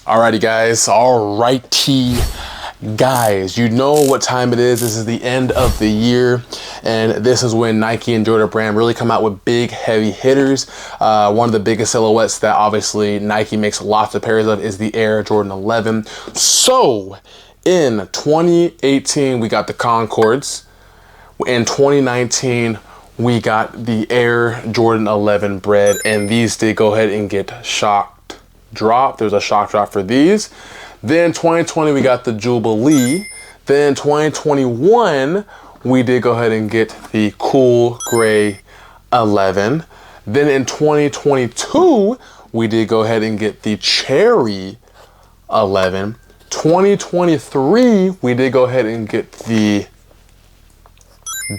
Alrighty guys, you know what time it is. This is the end of the year, and this is when Nike and Jordan Brand really come out with big heavy hitters. One of the biggest silhouettes that obviously Nike makes lots of pairs of is the Air Jordan 11. So in 2018 we got the Concords. In 2019 we got the Air Jordan 11 Bread, and these did go ahead and get shock drop. There's a shock drop for these. Then 2020 we got the Jubilee. Then 2021 we did go ahead and get the Cool Gray 11. Then in 2022 we did go ahead and get the Cherry 11. 2023 we did go ahead and get the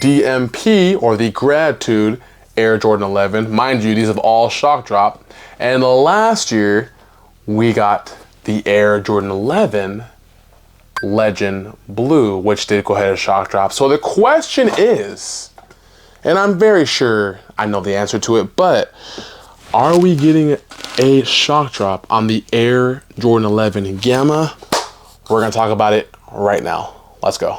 DMP, or the Gratitude Air Jordan 11. Mind you, these have all shock dropped. And last year we got the Air Jordan 11 Legend Blue, which did go ahead and shock drop. So the question is, and I'm very sure I know the answer to it, but are we getting a shock drop on the Air Jordan 11 Gamma? We're gonna talk about it right now. Let's go.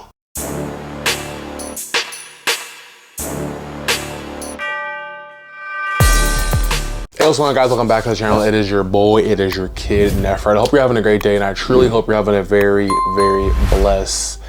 Hey, what's going on, guys? Welcome back to the channel. It is your boy, it is your kid, Nefred. I hope you're having a great day, and I truly hope you're having a very, very blessed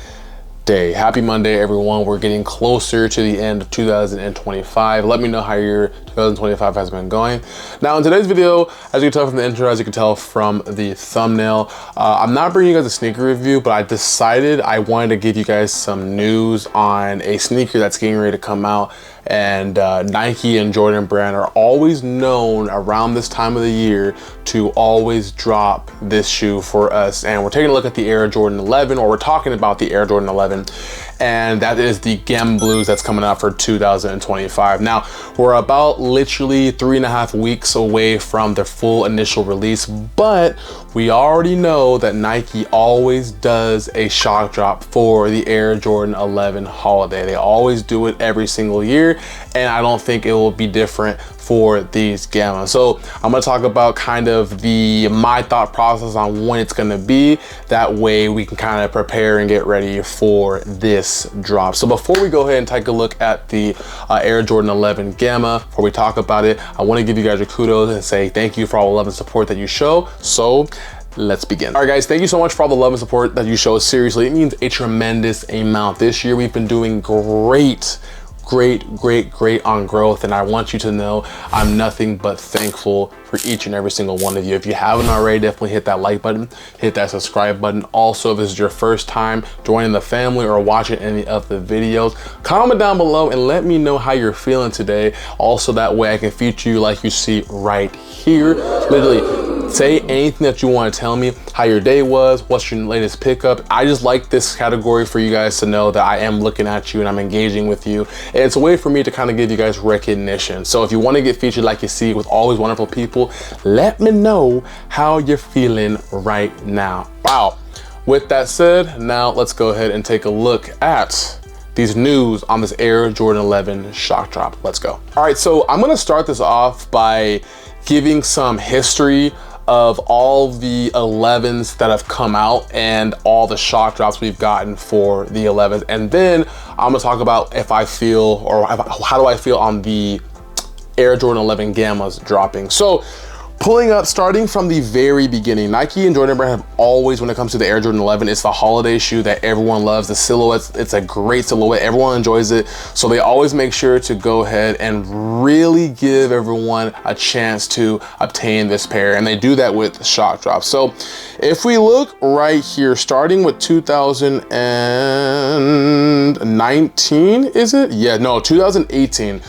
day. Happy Monday, everyone. We're getting closer to the end of 2025. Let me know how your 2025 has been going. Now, in today's video, as you can tell from the intro, as you can tell from the thumbnail, I'm not bringing you guys a sneaker review, but I decided I wanted to give you guys some news on a sneaker that's getting ready to come out. And Nike and Jordan Brand are always known around this time of the year to always drop this shoe for us. And we're taking a look at the Air Jordan 11, or we're talking about the Air Jordan 11, and that is the Gem Blues that's coming out for 2025. Now, we're about literally 3.5 weeks away from the full initial release, but we already know that Nike always does a shock drop for the Air Jordan 11 holiday. They always do it every single year, and I don't think it will be different for these Gamma. So I'm gonna talk about kind of my thought process on when it's gonna be. That way we can kind of prepare and get ready for this drop. So before we go ahead and take a look at the Air Jordan 11 Gamma, before we talk about it, I wanna give you guys your kudos and say thank you for all the love and support that you show. So let's begin. All right, guys, thank you so much for all the love and support that you show. Seriously, it means a tremendous amount. This year we've been doing great on growth, and I want you to know I'm nothing but thankful for each and every single one of you. If you haven't already, definitely hit that like button, hit that subscribe button. Also, if this is your first time joining the family or watching any of the videos, comment down below and let me know how you're feeling today. Also, that way I can feature you like you see right here. Literally, say anything that you want to tell me, how your day was, what's your latest pickup. I just like this category for you guys to know that I am looking at you and I'm engaging with you. And it's a way for me to kind of give you guys recognition. So if you want to get featured like you see with all these wonderful people, let me know how you're feeling right now. Wow. With that said, now let's go ahead and take a look at these news on this Air Jordan 11 shock drop. Let's go. All right, so I'm going to start this off by giving some history of all the 11s that have come out and all the shock drops we've gotten for the 11s. And then I'm gonna talk about if I feel, or how do I feel on the Air Jordan 11 Gammas dropping. So pulling up, starting from the very beginning, Nike and Jordan Brand have always, when it comes to the Air Jordan 11, it's the holiday shoe that everyone loves. The silhouette, it's a great silhouette. Everyone enjoys it. So they always make sure to go ahead and really give everyone a chance to obtain this pair. And they do that with shock drops. So if we look right here, starting with 2019, is it? Yeah, no, 2018.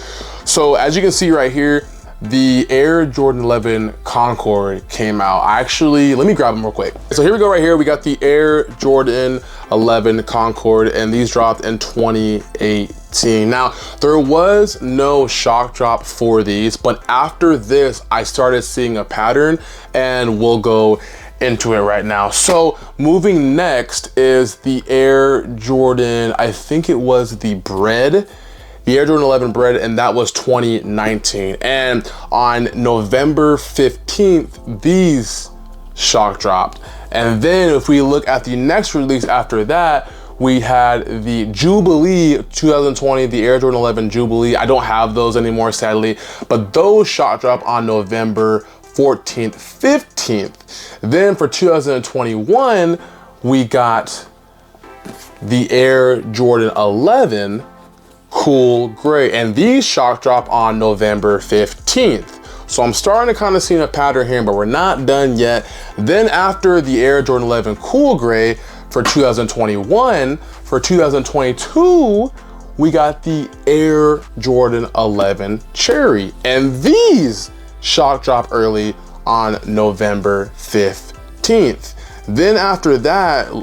So as you can see right here, the Air Jordan 11 Concord came out. Actually, let me grab them real quick. So here we go right here. We got the Air Jordan 11 Concord, and these dropped in 2018. Now, there was no shock drop for these, but after this, I started seeing a pattern, and we'll go into it right now. So moving next is the Air Jordan, I think it was the Bread. The Air Jordan 11 Bread, and that was 2019. And on November 15th, these shock dropped. And then if we look at the next release after that, we had the Jubilee 2020, the Air Jordan 11 Jubilee. I don't have those anymore, sadly, but those shock dropped on November 14th, 15th. Then for 2021, we got the Air Jordan 11 Cool Gray, and these shock drop on November 15th. So I'm starting to kind of see a pattern here, but we're not done yet. Then after the Air Jordan 11 Cool Gray for 2021, for 2022, we got the Air Jordan 11 Cherry, and these shock drop early on November 15th. Then after that,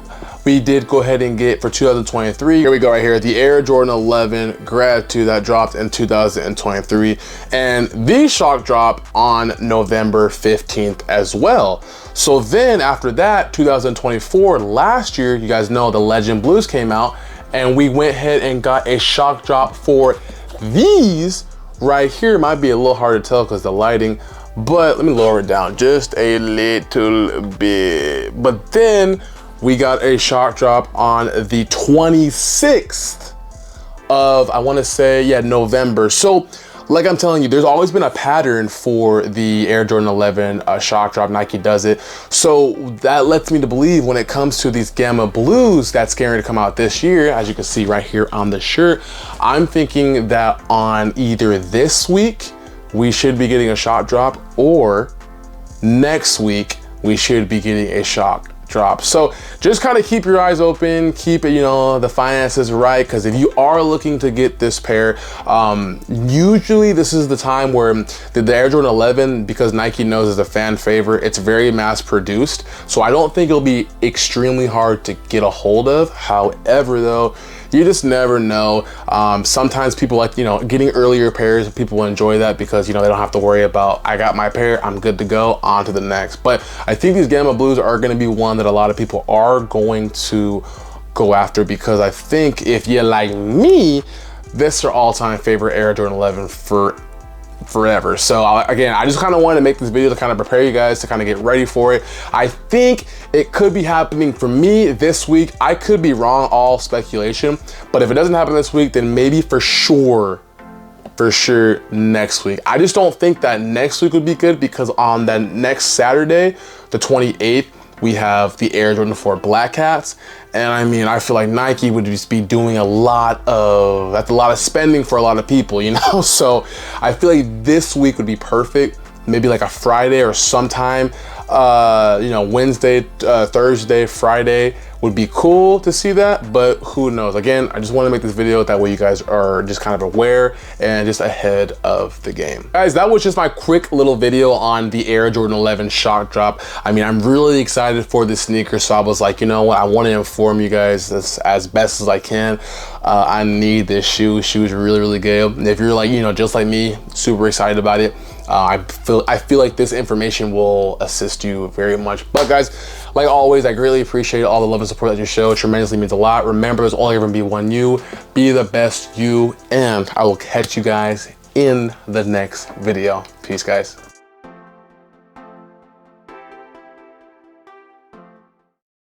we did go ahead and get for 2023, here we go right here, the Air Jordan 11 Grad 2 that dropped in 2023. And these shock drop on November 15th as well. So then after that, 2024, last year, you guys know the Legend Blues came out, and we went ahead and got a shock drop for these right here. Might be a little hard to tell because the lighting, but let me lower it down just a little bit. But then we got a shock drop on the 26th of, I want to say, yeah, November. So like I'm telling you, there's always been a pattern for the Air Jordan 11 shock drop. Nike does it. So that lets me to believe when it comes to these Gamma Blues that's going to come out this year, as you can see right here on the shirt, I'm thinking that on either this week, we should be getting a shock drop, or next week, we should be getting a shock drop. So just kind of keep your eyes open, keep it, you know, the finances right, because if you are looking to get this pair, usually this is the time where the Air Jordan 11, because Nike knows is a fan favorite, it's very mass produced, so I don't think it'll be extremely hard to get a hold of. However though, you just never know. Sometimes people like, you know, getting earlier pairs, people enjoy that because, you know, they don't have to worry about, I got my pair, I'm good to go, on to the next. But I think these Gamma Blues are gonna be one that a lot of people are going to go after, because I think if you like me, this is your all-time favorite Air Jordan 11 forever. So again, I just kind of wanted to make this video to kind of prepare you guys to kind of get ready for it. I think it could be happening for me this week. I could be wrong, all speculation, but if it doesn't happen this week, then maybe for sure next week. I just don't think that next week would be good, because on that next Saturday, the 28th, we have the Air Jordan 4 Black Hats. And I mean, I feel like Nike would just be doing that's a lot of spending for a lot of people, you know? So I feel like this week would be perfect. Maybe like a Friday or sometime, you know, Wednesday, Thursday, Friday would be cool to see that, but who knows? Again, I just want to make this video that way you guys are just kind of aware and just ahead of the game. Guys, that was just my quick little video on the Air Jordan 11 shock drop. I mean, I'm really excited for this sneaker, so I was like, you know what? I want to inform you guys as best as I can. I need this shoe. Shoe is really, really good. And if you're like, you know, just like me, super excited about it, I feel like this information will assist you very much. But guys, like always, I greatly appreciate all the love and support that you show. It tremendously means a lot. Remember, there's only ever be one you. Be the best you, and I will catch you guys in the next video. Peace, guys.